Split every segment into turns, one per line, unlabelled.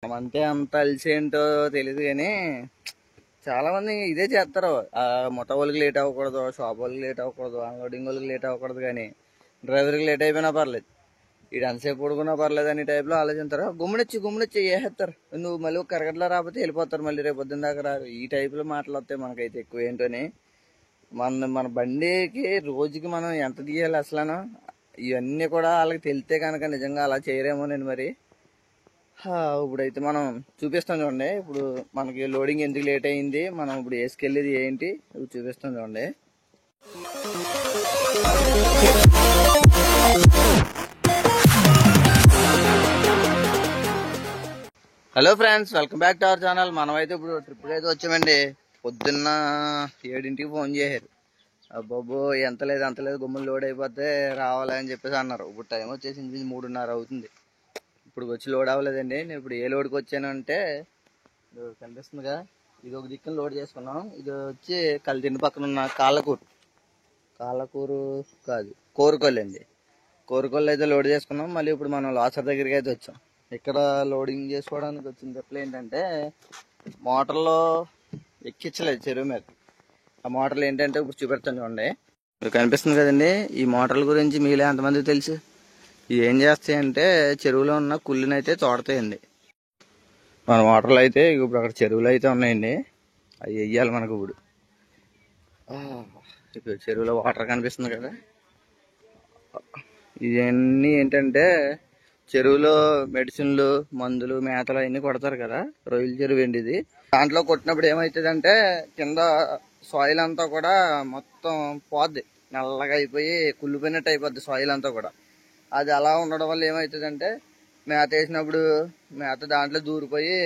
మనం అంటే అంత అలిసి ఏంటో తెలియదు కానీ చాలా మంది ఇదే చేస్తారు. ఆ మొట్ట వాళ్ళకి లేట్ అవ్వకూడదు, షాప్ వాళ్ళకి లేట్ అవ్వకూడదు, అన్లోడింగ్ వాళ్ళకి లేట్ అవ్వకూడదు, కానీ డ్రైవర్కి లేట్ అయిపోయినా పర్లేదు, ఇటు ఎంతసేపు పడుకున్నా పర్లేదు అనే టైప్లో ఆలోచిస్తారు. గుమ్మనిచ్చి వేసేస్తారు. నువ్వు మళ్ళీ ఒక కరగట్లా రాకపోతే వెళ్ళిపోతారు, మళ్ళీ రేపు పొద్దున్న దాకా రారు. ఈ టైప్లో మాటలు వస్తాయి మనకైతే ఎక్కువ. ఏంటని మన బండికి రోజుకి మనం ఎంత తీయాలి అసలు, ఇవన్నీ కూడా వాళ్ళకి తెలితే కనుక నిజంగా అలా చేయరేమో. నేను మరి ఇప్పుడైతే మనం చూపిస్తాం చూడండి. ఇప్పుడు మనకి లోడింగ్ ఎందుకు లేట్ అయింది, మనం ఇప్పుడు వేసుకెళ్ళేది ఏంటి చూపిస్తాం చూడండి. Hello friends, welcome back to our channel. మనమైతే ఇప్పుడు ట్రిప్కి అయితే వచ్చామండి. పొద్దున్న 7ంటికి ఫోన్ చేశారు. అబ్బాబో ఎంత లేదు గుమ్మలు లోడ్ అయిపోతే రావాలని చెప్పేసి అన్నారు. ఇప్పుడు టైం వచ్చేసి 3:30 అవుతుంది. ఇప్పుడు వచ్చి లోడ్ అవ్వలేదండి. నేను ఇప్పుడు ఏ లోడ్కి వచ్చానంటే కనిపిస్తుందిగా, ఇది ఒక దిక్కున లోడ్ చేసుకున్నాం. ఇది వచ్చి కలిదిండి పక్కన ఉన్న కాళ్ళకూరు కాదు కోరుకొల్లు అండి. కోరుకొల్లు అయితే లోడ్ చేసుకున్నాం. మళ్ళీ ఇప్పుడు మనం లాసర్ దగ్గరికి అయితే వచ్చాం. ఇక్కడ లోడింగ్ చేసుకోవడానికి వచ్చిన చెప్పలు ఏంటంటే మోటార్లో ఎక్కించలేదు చెరువు మీద. ఆ మోటార్లు ఏంటంటే ఇప్పుడు చూపెడతాను చూడండి. ఇప్పుడు కనిపిస్తుంది కదండి. ఈ మోటార్ల గురించి మీలో ఎంతమంది తెలుసు? ఇవి ఏం చేస్తాయంటే చెరువులో ఉన్న కుళ్ళుని అయితే తోడతాయండి. మన మోటార్లు అయితే ఇప్పుడు అక్కడ చెరువులు అయితే ఉన్నాయండి, అవి వెయ్యాలి మనకు. ఇప్పుడు చెరువులో వాటర్ కనిపిస్తుంది కదా, ఇవన్నీ ఏంటంటే చెరువులో మెడిసిన్లు, మందులు, మేతలు అవన్నీ కొడతారు కదా. రొయ్యల చెరువు అండి ఇది. దాంట్లో కొట్టినప్పుడు ఏమవుతుందంటే కింద సాయిల్ అంతా కూడా మొత్తం పోద్ది, నల్లగా అయిపోయి కుళ్ళిపోయినట్టు అయిపోద్ది సాయిల్ అంతా కూడా. అది అలా ఉండడం వల్ల ఏమవుతుందంటే మేత వేసినప్పుడు మేత దాంట్లో దూరిపోయి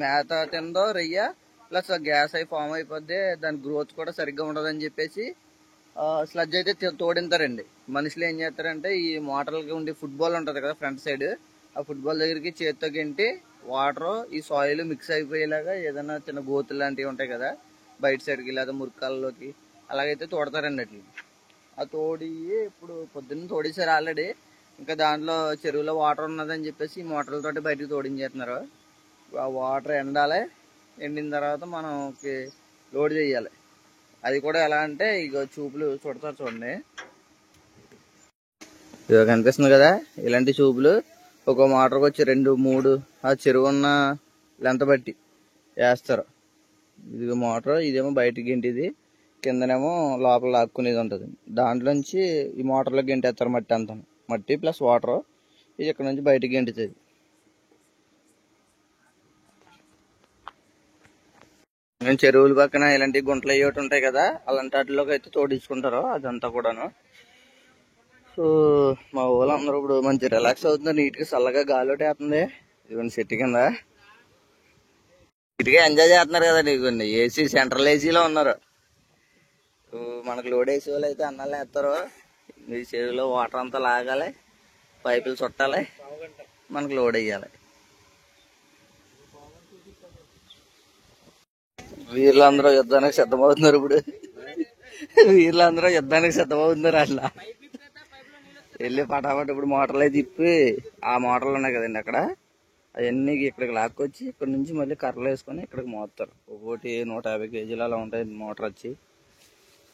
మేత తిందో రొయ్య ప్లస్ గ్యాస్ అయి ఫామ్ అయిపోద్ది. దాని గ్రోత్ కూడా సరిగ్గా ఉండదని చెప్పేసి స్లడ్జ్ అయితే తోడింతారండి. మనుషులు ఏం చేస్తారంటే ఈ మోటార్లకి ఉండి ఫుట్బాల్ ఉంటుంది కదా ఫ్రంట్ సైడ్, ఆ ఫుట్బాల్ దగ్గరికి చేత్తో గెంటి వాటర్ ఈ సాయిల్ మిక్స్ అయిపోయేలాగా ఏదైనా చిన్న గోతులు లాంటివి ఉంటాయి కదా బయట సైడ్కి లేదా మురికాలలోకి, అలాగైతే తోడతారండి. అట్లా ఆ తోడి ఇప్పుడు పొద్దున్న తోడేశారు ఆల్రెడీ. ఇంకా దాంట్లో చెరువులో వాటర్ ఉన్నదని చెప్పేసి ఈ మోటార్లతోటి బయటకు తోడించేస్తున్నారు. ఆ వాటర్ ఎండాలి, ఎండిన తర్వాత మనకి లోడ్ చేయాలి. అది కూడా ఎలా అంటే ఇక చూపులు చుడతారు చూడండి. ఇక కనిపిస్తుంది కదా, ఇలాంటి చూపులు ఒక మోటార్కి వచ్చి 2, 3 ఆ చెరువు ఉన్న లెంత్ బట్టి వేస్తారు. ఇది మోటార్, ఇదేమో బయటికి గెంటిది, కిందనేమో లోపల లాక్కునేది ఉంటుంది. దాంట్లోంచి ఈ మోటార్లో గెంటేస్తారు మట్టి అంతా, మట్టి ప్లస్ వాటర్. ఇది ఇక్కడ నుంచి బయటికి గెంటుతుంది. చెరువుల పక్కన ఇలాంటి గుంటలు అయ్యేటి ఉంటాయి కదా, అలాంటి వాటిలోకి అయితే తోడించుకుంటారు అదంతా కూడాను. సో మా ఊళ్ళందరూ ఇప్పుడు మంచి రిలాక్స్ అవుతున్నారు. నీట్గా చల్లగా గాలి ఒకటి వేస్తుంది. ఇదిగోండి చెట్టు కింద నీట్గా ఎంజాయ్ చేస్తున్నారు కదండి. ఇదిగోండి ఏసీ, సెంట్రల్ ఏసీలో ఉన్నారు. మనకు లోడ్ వేసే వాళ్ళు అయితే అన్నాలు వేస్తారు. ఈ చెరువులో వాటర్ అంతా లాగాలి, పైపులు చుట్టాలి, మనకు లోడ్ వేయాలి. వీళ్ళందరూ యుద్ధానికి సిద్ధమవుతున్నారు. ఇప్పుడు వీళ్ళందరూ యుద్ధానికి సిద్ధమవుతున్నారు. అట్లా వెళ్ళి పటాపట ఇప్పుడు మోటార్లు అయితే తిప్పి, ఆ మోటార్లు ఉన్నాయి కదండి అక్కడ, అవన్నీ ఇక్కడికి లాక్కొచ్చి ఇక్కడ నుంచి మళ్ళీ కర్రలు వేసుకొని ఇక్కడికి మోస్తారు. ఒకటి 150 కేజీలు అలా ఉంటాయి మోటార్ వచ్చి.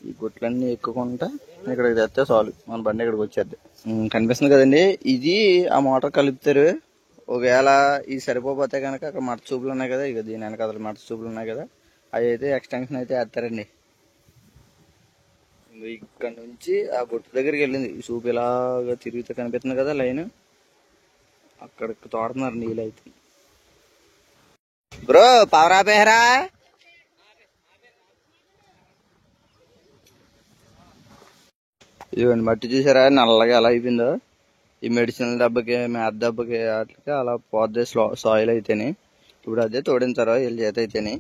ఈ గుట్లన్నీ ఎక్కుకుంటా ఇక్కడికి తెస్తే చాలు, మన బండి ఇక్కడికి వచ్చేది. కనిపిస్తుంది కదండి, ఇది ఆ మోటార్ కలుపుతారు. ఒకవేళ ఇది సరిపోతే కనుక అక్కడ మట చూపులు ఉన్నాయి కదా, ఇక దీని వెనక మట చూపులు ఉన్నాయి కదా, అవి అయితే ఎక్స్టెన్షన్ అయితే వేస్తారండి. ఇక్కడ నుంచి ఆ గుట్ట దగ్గరికి వెళ్ళింది ఈ చూపు ఇలాగా తిరుగుతూ కనిపిస్తుంది కదా లైన్, అక్కడికి తోడుతున్నారు నీళ్ళు అయితే. బ్రో పవర్ ఆపేహరా. ఇదిగోండి మట్టి చూసారా నల్లగా ఎలా అయిపోయిందో. ఈ మెడిసిన్ దెబ్బకి, మేత దెబ్బకి వాటికి అలా పోద్ది సాయిల్ అయితేని. ఇప్పుడు అదే తోడించారు వీళ్ళ చేత అయితేని.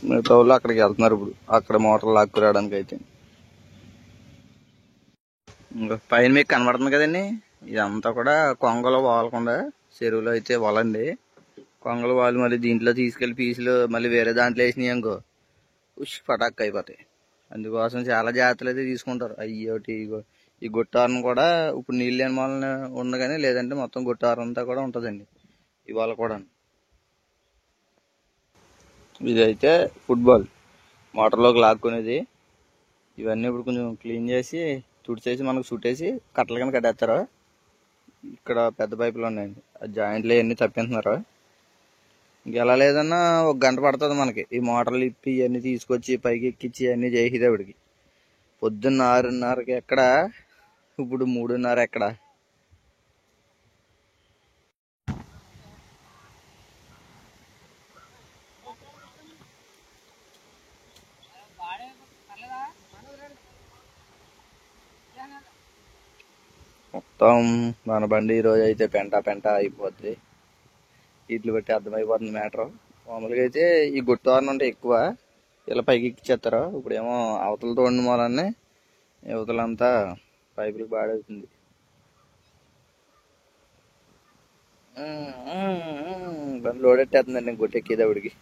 మిగతా వాళ్ళు అక్కడికి వెళ్తున్నారు ఇప్పుడు, అక్కడ మోటార్ లాక్కురావడానికి అయితే. ఇంకా పైన మీకు కనబడుతుంది కదండి, ఇదంతా కూడా కొంగలు వాలకుండా చెరువులో అయితే వలండి. కొంగలు వాళ్ళు మళ్ళీ దీంట్లో తీసుకెళ్లి పీసులు మళ్ళీ వేరే దాంట్లో వేసినాయి అనుకో పటాక్ అయిపోతాయి. అందుకోసం చాలా జాగ్రత్తలు అయితే తీసుకుంటారు. అయ్యోటి ఇగో ఈ గుట్టారం కూడా ఇప్పుడు నీళ్ళు లేని మూలన ఉంది కానీ, లేదంటే మొత్తం గుట్టారం అంతా కూడా ఉంటుందండి ఇవాళ కూడా. ఇదైతే ఫుట్బాల్ మోటార్లోకి లాక్కునేది. ఇవన్నీ ఇప్పుడు కొంచెం క్లీన్ చేసి తుడిచేసి మనకు చుట్టేసి కట్టలు కింద కట్టేస్తారు. ఇక్కడ పెద్ద పైపులు ఉన్నాయండి, ఆ జాయింట్లు ఇవన్నీ తప్పింటున్నారు. ఇంకెలా లేదన్నా 1 గంట పడుతుంది మనకి ఈ మోటార్లు ఇప్పి ఇవన్నీ తీసుకొచ్చి పైకి ఎక్కించి అన్నీ చేసేటప్పటికి. పొద్దున్న 6:30కి ఎక్కడ, ఇప్పుడు 3:30 ఎక్కడ. మొత్తం మన బండి ఈరోజు అయితే పెంట అయిపోద్ది. వీటిని బట్టి అర్థమైపోతుంది మ్యాటర్. మామూలుగా అయితే ఈ గుట్టారం అంటే ఎక్కువ ఇలా పైకి ఎక్కిచ్చేస్తారు. ఇప్పుడేమో అవతలతో ఉండి మూలనే యువతలంతా పైపులకు బాడవుతుంది. బండి లోడెట్టేస్తుందండి గుట్టెక్కేటప్పటికి.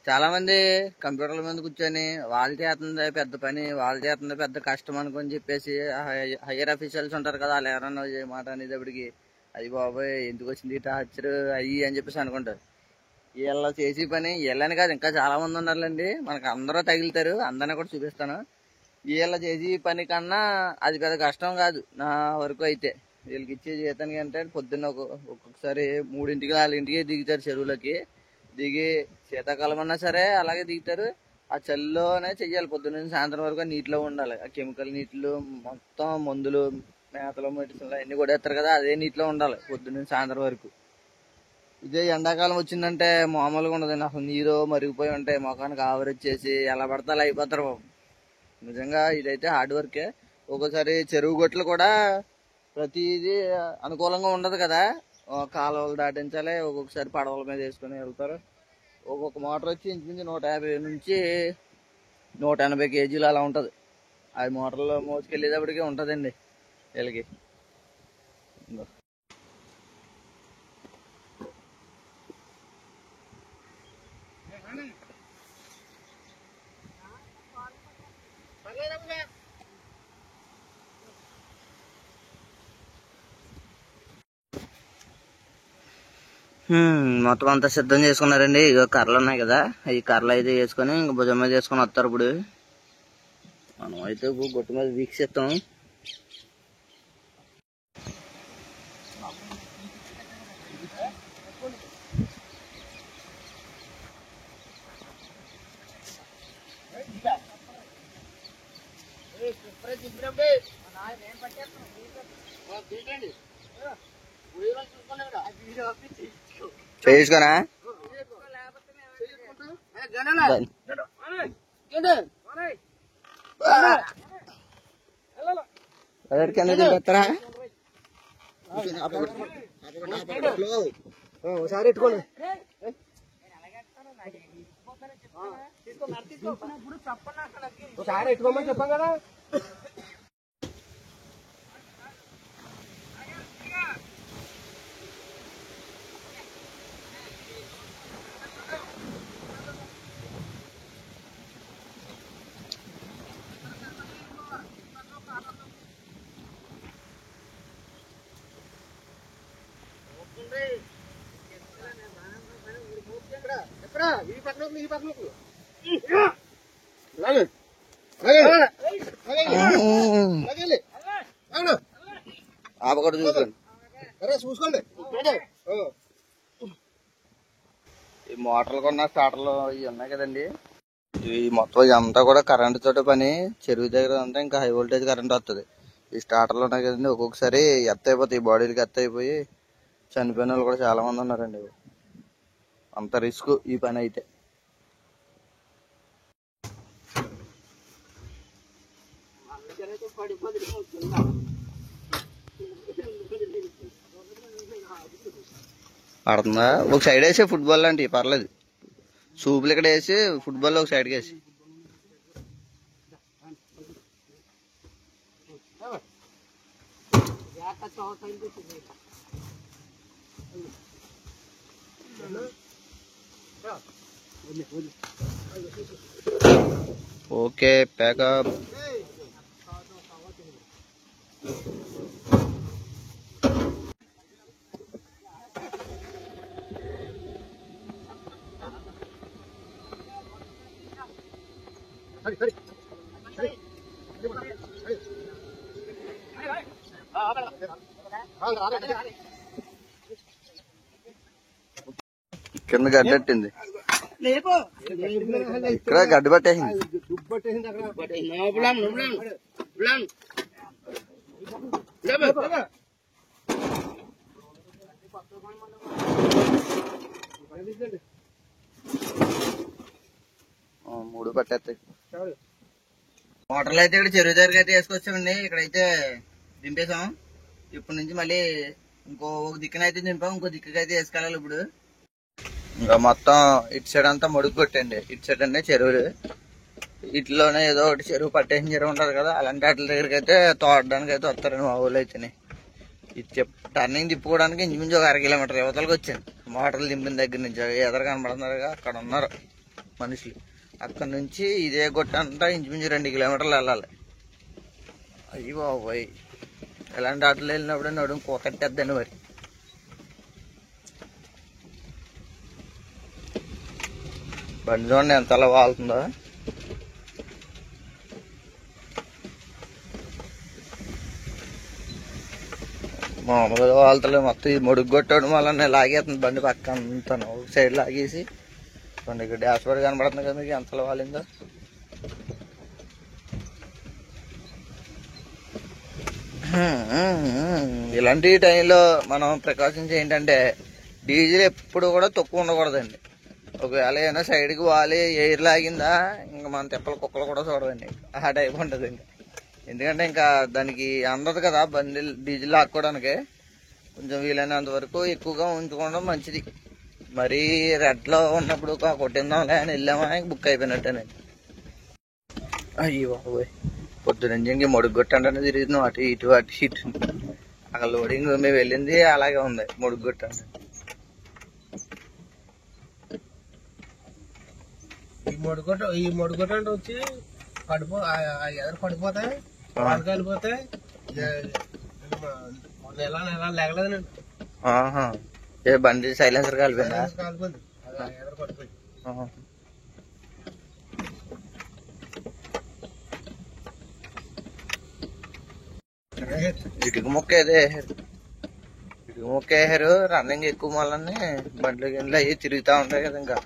చాలా మంది కంప్యూటర్ల మీద కూర్చొని వాళ్ళు చేస్తుంది పెద్ద పని, వాళ్ళు చేస్తుంది పెద్ద కష్టం అనుకొని చెప్పేసి హైయర్ అఫీషియల్స్ ఉంటారు కదా, వాళ్ళు ఎవరన్నా మాట అనేటప్పటికి అది బాబాయ్ ఎందుకు వచ్చింది టార్చర్ అయ్యి అని చెప్పేసి అనుకుంటారు. వీళ్ళ చేసే పని వీళ్ళని కాదు, ఇంకా చాలా మంది ఉన్నారులేండి, మనకు అందరూ తగులుతారు, అందరినీ కూడా చూపిస్తాను. వీళ్ళ చేసే పని కన్నా అది పెద్ద కష్టం కాదు నా వరకు అయితే. వీళ్ళకి ఇచ్చే జీతానికి అంటే పొద్దున్న ఒక్కొక్కసారి 3ంటికి 4ంటికి దిగుతారు చెరువులకి. దిగి శీతాకాలం అన్నా సరే అలాగే దిగుతారు. ఆ చలిలోనే చెయ్యాలి, పొద్దున్న నుంచి సాయంత్రం వరకు నీటిలో ఉండాలి. ఆ కెమికల్ నీటిలో మొత్తం మందులు మేతలు మెడిసిన్లు అన్నీ కూడా వేస్తారు కదా, అదే నీటిలో ఉండాలి పొద్దున్న నుంచి సాయంత్రం వరకు. ఇదే ఎండాకాలం వచ్చిందంటే మామూలుగా ఉండదండి, అసలు నీరు మరిగిపోయి ఉంటాయి, మొఖానికి ఆవరొచ్చేసి ఎలా పడితే అలా అయిపోతారు బాబు. నిజంగా ఇదైతే హార్డ్ వర్కే. ఒక్కోసారి చెరువు గొట్లు కూడా ప్రతిదీ అనుకూలంగా ఉండదు కదా, కాలువలు దాటించాలి, ఒక్కొక్కసారి పడవల మీద వేసుకుని వెళ్తారు. ఒక్కొక్క మోటార్ వచ్చి ఇంచుమించు 150 నుంచి 180 కేజీలు అలా ఉంటుంది. అది మోటార్లో మోసుకెళ్ళేటప్పటికే ఉంటుందండి వీళ్ళకి. మొత్తం అంతా సిద్ధం చేసుకున్నారండి. ఇక కర్రలు ఉన్నాయి కదా, ఈ కర్రలు అయితే వేసుకొని ఇంక భుజం మీద వేసుకొని వస్తారు. ఇప్పుడు మనం అయితే గొట్టు మీద వీక్షిస్తాం. చేసుకున్నా
ఒకసారి ఎట్టుకోండి. ఒకసారి ఎట్టుకోమని చెప్పాం కదా. ఈ పక్కన
ఆపకూడదు
చూసుకోండి.
ఈ మోటార్లు కొన్న స్టార్టర్లు ఇవి ఉన్నాయి కదండి, ఇవి మొత్తం ఇదంతా కూడా కరెంట్ తోటి పని. చెరువు దగ్గర అంతా ఇంకా హై వోల్టేజ్ కరెంట్ వస్తుంది. ఈ స్టార్టర్లు ఉన్నాయి కదండి, ఒక్కొక్కసారి ఎత్త అయిపోతాయి, బాడీలకి ఎత్త అయిపోయి చనిపోయిన వాళ్ళు కూడా చాలా మంది ఉన్నారండి. అంత రిస్క్ ఈ పని అయితే. పడుతుందా? ఒక సైడ్ వేసి ఫుట్బాల్ లాంటివి పర్లేదు, సూపులు ఇక్కడ వేసి ఫుట్బాల్ ఒక సైడ్కి వేసి. Okay pack up. కింద గడ్డట్టింది, ఇక్కడ గడ్డి పట్టేసింది. మూడు పట్టేస్తాయి. మోటార్లు అయితే ఇక్కడ చెరువు దగ్గరికి అయితే వేసుకొచ్చామండి. ఇక్కడైతే దింపేసాం. ఇప్పటి నుంచి మళ్ళీ ఇంకో దిక్కునైతే దింపాం, ఇంకో దిక్కుకి అయితే వేసుకెళ్ళాలి. ఇప్పుడు ఇంకా మొత్తం ఇటు సైడ్ అంతా మొడుగు కొట్టండి. ఇటు సైడ్ అంటే చెరువులు, ఇట్లోనే ఏదో ఒకటి చెరువు పట్టేసిన చెరువు ఉంటుంది కదా, అలాంటి వాటి దగ్గరికి అయితే తోడడానికి అయితే వస్తారండి మా ఊళ్ళో అయితేనే. ఇది టర్నింగ్ తిప్పుకోవడానికి ఇంచుమించు ఒక 1 కిలోమీటర్ యువతలకు వచ్చాను. మోటార్లు దింపిన దగ్గర నుంచి ఎదురు కనబడుతున్నారుగా, అక్కడ ఉన్నారు మనుషులు. అక్కడ నుంచి ఇదే గొట్టంతా ఇంచుమించు 2 కిలోమీటర్లు వెళ్ళాలి. అయ్యి బాబోయ్, ఎలాంటి ఆటలు వెళ్ళినప్పుడు నడుము కోకట్టేద్దండి మరి. బండి చూడండి ఎంత అలా వాళ్తుందో. మామూలుగా వాళ్తలే, మొత్తం ఈ మొడుగు కొట్టడం వల్ల లాగేస్తుంది బండి పక్క అంతా. ఒక సైడ్ లాగేసి ఇక్కడ డాష్ బోర్డ్ కనబడుతుంది కదా మీకు, ఎంతలో వాలిందో. ఇలాంటి టైంలో మనం ప్రికాషన్స్ ఏంటంటే డీజిల్ ఎప్పుడు కూడా తక్కువ ఉండకూడదండి. ఒకవేళ ఏమైనా సైడ్కి వాలి ఎయిర్ లాగిందా ఇంకా మన తెప్పలు కుక్కలు కూడా చూడదండి, ఆ టైప్ ఉంటుంది. ఇంకా ఎందుకంటే ఇంకా దానికి అందదు కదా బండి డీజిల్ లాక్కోవడానికి. కొంచెం వీలైనంత వరకు ఎక్కువగా ఉంచుకోవడం మంచిది. మరీ రెడ్లో ఉన్నప్పుడు కొట్టిందాంలే అని వెళ్ళామా బుక్ అయిపోయినట్టేనండి. అయ్యో బాబోయ్, పొద్దునుంచి ఇంక మొడుగు కొట్టండి తిరుగుతున్నాం అటు ఇటు అటు ఇటు. అక్కడ లోడింగ్ మేము వెళ్ళింది అలాగే ఉంది, మొడుగు కొట్టండి.
ఈ మొడుగొట్ట వచ్చి ఎదురు పడిపోతాయి, వాళ్ళు కాలిపోతాయి. నెల లేగలేదండి.
ఏ బండి సైలెన్సర్ కాలిపోయిందా?
కాలిపోయింది, ఎదురు పడిపోయి.
ఇటుక ముక్క ఏదో వేసారు, ఇటుక ముక్క వేసారు. రన్నింగ్ ఎక్కువ మళ్ళీ బండ్లు గిన్నెలు అవి తిరుగుతూ ఉంటాయి కదా, ఇంకా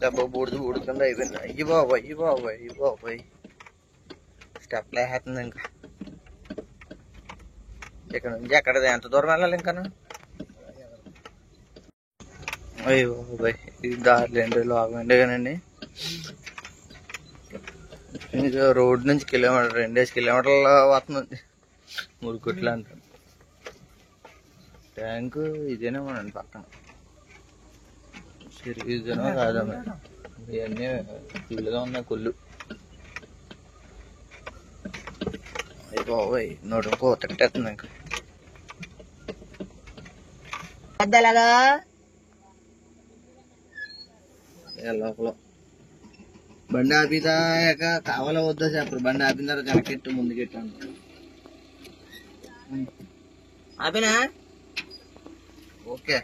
దెబ్బ బూడిద కింద అయిపోయింది. అయ్యి బాబాయ్ స్టెప్లు వేసేస్తుంది. ఇంకా ఇక్కడ నుంచి ఎక్కడ ఎంత దూరం వెళ్ళాలి ఇంకా? అయ్యో బాబాయ్, ఇది దారిలేండి లాగండి కానండి. రోడ్ నుంచి 2 కిలోమీటర్లు వస్తుంది మురుకుట్లు అంటారు. ట్యాంకు ఇదేనేమోనండి పక్కన, ఇదేనో కాదమ్మా. ఇవన్నీ ఫుల్గా ఉన్నాయి కుళ్ళు. అయిపోయి నడుకో తట్టేస్తుంది ఇంకా. లోపల బండి ఆపిదాక కావాలో వద్దా చెప్పరు. బండి ఆపిన తర్వాత వెనకెట్టు ముందుకెట్టు అంటారు. ఆపినా ఓకే.